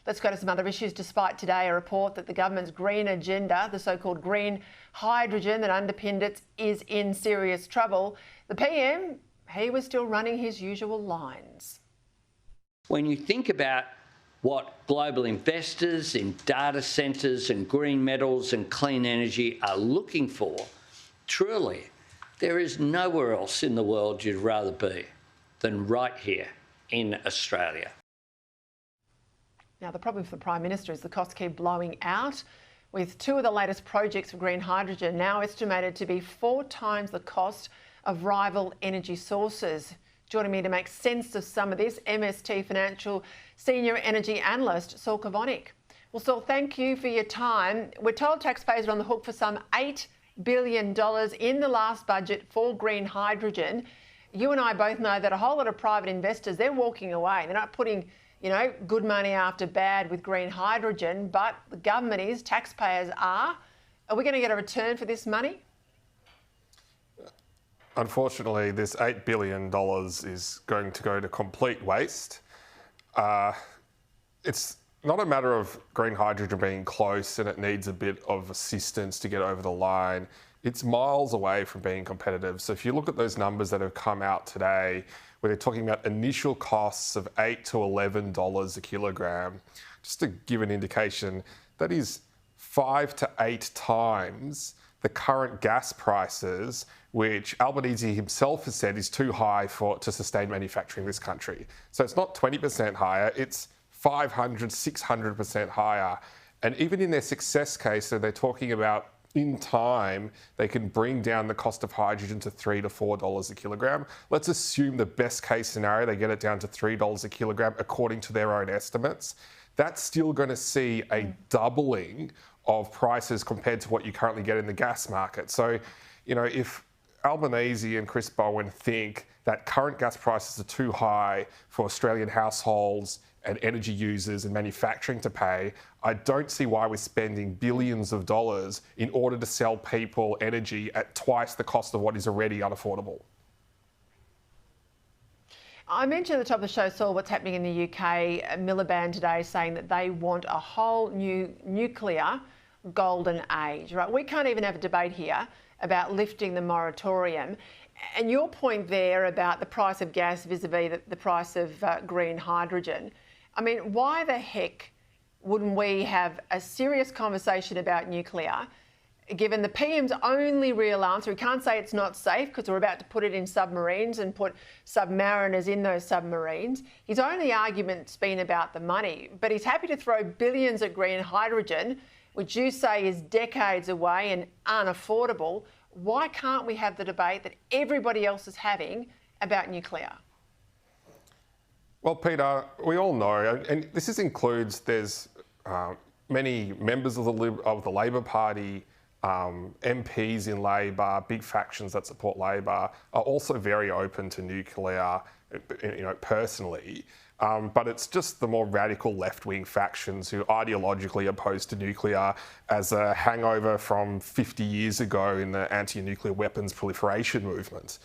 Let's go to some other issues. Despite today a report that the government's green agenda, the so-called green hydrogen that underpinned it, is in serious trouble, the PM, he was still running his usual lines. When you think about what global investors in data centres and green metals and clean energy are looking for, truly, there is nowhere else in the world you'd rather be than right here in Australia. Now, the problem for the Prime Minister is the costs keep blowing out, with two of the latest projects for green hydrogen now estimated to be 4 times the cost of rival energy sources. Joining me to make sense of some of this, MST Financial Senior Energy Analyst, Saul Kavonik. Well, Saul, thank you for your time. We're told taxpayers are on the hook for some $8 billion in the last budget for green hydrogen. You and I both know that a whole lot of private investors, they're walking away. They're not putting, good money after bad with green hydrogen, but the government is, taxpayers are. Are we going to get a return for this money? Unfortunately, this $8 billion is going to go to complete waste. It's not a matter of green hydrogen being close and it needs a bit of assistance to get over the line. It's miles away from being competitive. So if you look at those numbers that have come out today, where they're talking about initial costs of $8 to $11 a kilogram, just to give an indication, that is 5 to 8 times the current gas prices, which Albanese himself has said is too high to sustain manufacturing in this country. So it's not 20% higher, it's 500, 600% higher. And even in their success case, so they're talking about in time, they can bring down the cost of hydrogen to $3 to $4 a kilogram. Let's assume the best case scenario, they get it down to $3 a kilogram according to their own estimates. That's still going to see a doubling of prices compared to what you currently get in the gas market. So, if Albanese and Chris Bowen think that current gas prices are too high for Australian households and energy users and manufacturing to pay, I don't see why we're spending billions of dollars in order to sell people energy at twice the cost of what is already unaffordable. I mentioned at the top of the show, Saul, what's happening in the UK. Miliband today saying that they want a whole new nuclear golden age, right? We can't even have a debate here about lifting the moratorium. And your point there about the price of gas vis-a-vis the price of green hydrogen. I mean, why the heck wouldn't we have a serious conversation about nuclear, given the PM's only real answer? He can't say it's not safe because we're about to put it in submarines and put submariners in those submarines. His only argument's been about the money, but he's happy to throw billions at green hydrogen, which you say is decades away and unaffordable. Why can't we have the debate that everybody else is having about nuclear? Well, Peter, we all know, and this includes, there's many members of the Labor Party, MPs in Labor, big factions that support Labor, are also very open to nuclear, personally. But it's just the more radical left-wing factions who are ideologically opposed to nuclear as a hangover from 50 years ago in the anti-nuclear weapons proliferation movement.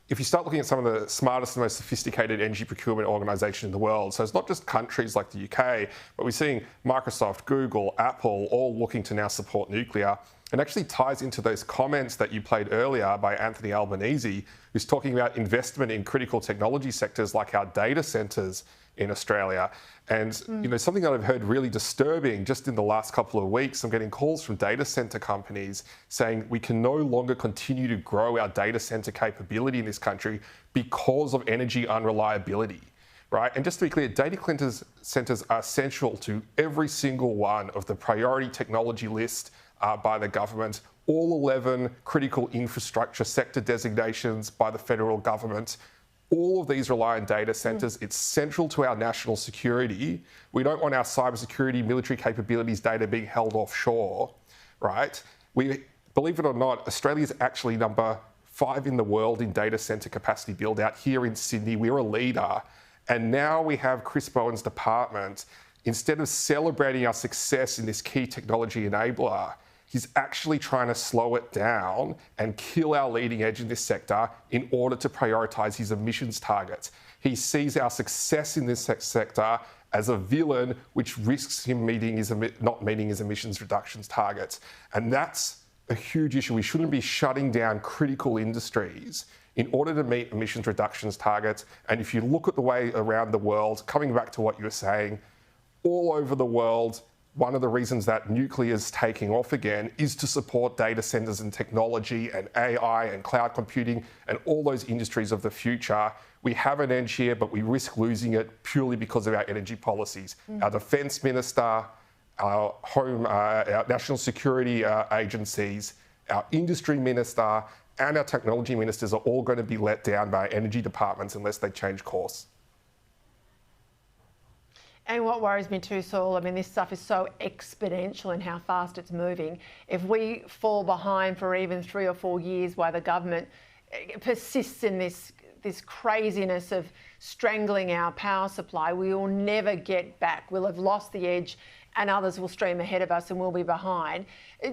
If you start looking at some of the smartest and most sophisticated energy procurement organisations in the world, so it's not just countries like the UK, but we're seeing Microsoft, Google, Apple, all looking to now support nuclear. It actually ties into those comments that you played earlier by Anthony Albanese, who's talking about investment in critical technology sectors like our data centres in Australia. And something that I've heard really disturbing just in the last couple of weeks, I'm getting calls from data centre companies saying we can no longer continue to grow our data centre capability in this country because of energy unreliability. Right? And just to be clear, data centres are essential to every single one of the priority technology list by the government, all 11 critical infrastructure sector designations by the federal government. All of these rely on data centres. It's central to our national security. We don't want our cybersecurity, military capabilities data being held offshore, right? Believe it or not, Australia is actually number 5 in the world in data centre capacity build out here in Sydney. We're a leader. And now we have Chris Bowen's department, instead of celebrating our success in this key technology enabler, he's actually trying to slow it down and kill our leading edge in this sector in order to prioritise his emissions targets. He sees our success in this sector as a villain, which risks him not meeting his emissions reductions targets. And that's a huge issue. We shouldn't be shutting down critical industries in order to meet emissions reductions targets. And if you look at the way around the world, coming back to what you were saying, all over the world, one of the reasons that nuclear is taking off again is to support data centers and technology and AI and cloud computing and all those industries of the future. We have an edge here, but we risk losing it purely because of our energy policies. Our defence minister, our national security agencies, our industry minister, and our technology ministers are all going to be let down by energy departments unless they change course. And what worries me too, Saul, I mean, this stuff is so exponential in how fast it's moving. If we fall behind for even 3 or 4 years while the government persists in this craziness of strangling our power supply, we will never get back. We'll have lost the edge and others will stream ahead of us and we'll be behind.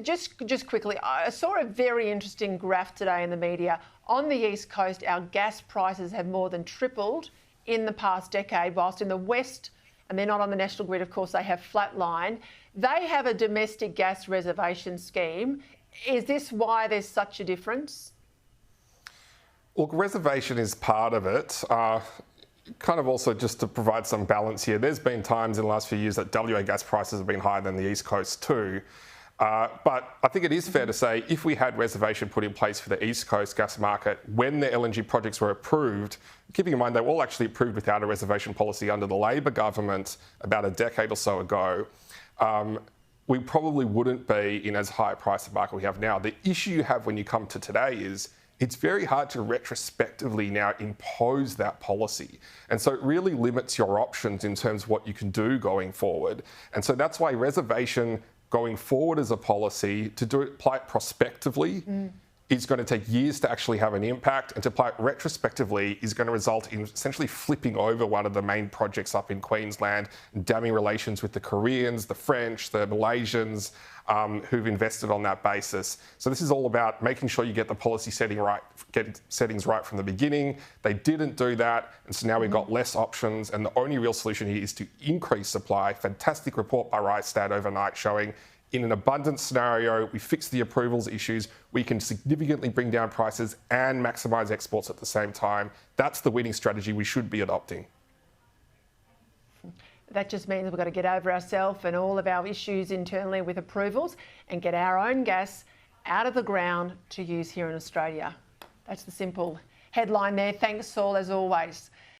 Just quickly, I saw a very interesting graph today in the media. On the East Coast, our gas prices have more than tripled in the past decade, whilst in the West, and they're not on the national grid, of course, they have flatlined. They have a domestic gas reservation scheme. Is this why there's such a difference? Look, reservation is part of it. Kind of also just to provide some balance here, there's been times in the last few years that WA gas prices have been higher than the East Coast too. But I think it is fair to say if we had reservation put in place for the East Coast gas market when the LNG projects were approved, keeping in mind they were all actually approved without a reservation policy under the Labor government about a decade or so ago, we probably wouldn't be in as high a price market we have now. The issue you have when you come to today is it's very hard to retrospectively now impose that policy. And so it really limits your options in terms of what you can do going forward. And so that's why reservation going forward as a policy, to apply it prospectively is going to take years to actually have an impact, and to apply it retrospectively is going to result in essentially flipping over one of the main projects up in Queensland, damming relations with the Koreans, the French, the Malaysians, who've invested on that basis. So this is all about making sure you get the policy settings right from the beginning. They didn't do that, and so now we've got less options, and the only real solution here is to increase supply. Fantastic report by Rystad overnight showing in an abundance scenario, we fix the approvals issues, we can significantly bring down prices and maximise exports at the same time. That's the winning strategy we should be adopting. That just means we've got to get over ourselves and all of our issues internally with approvals and get our own gas out of the ground to use here in Australia. That's the simple headline there. Thanks, Saul, as always.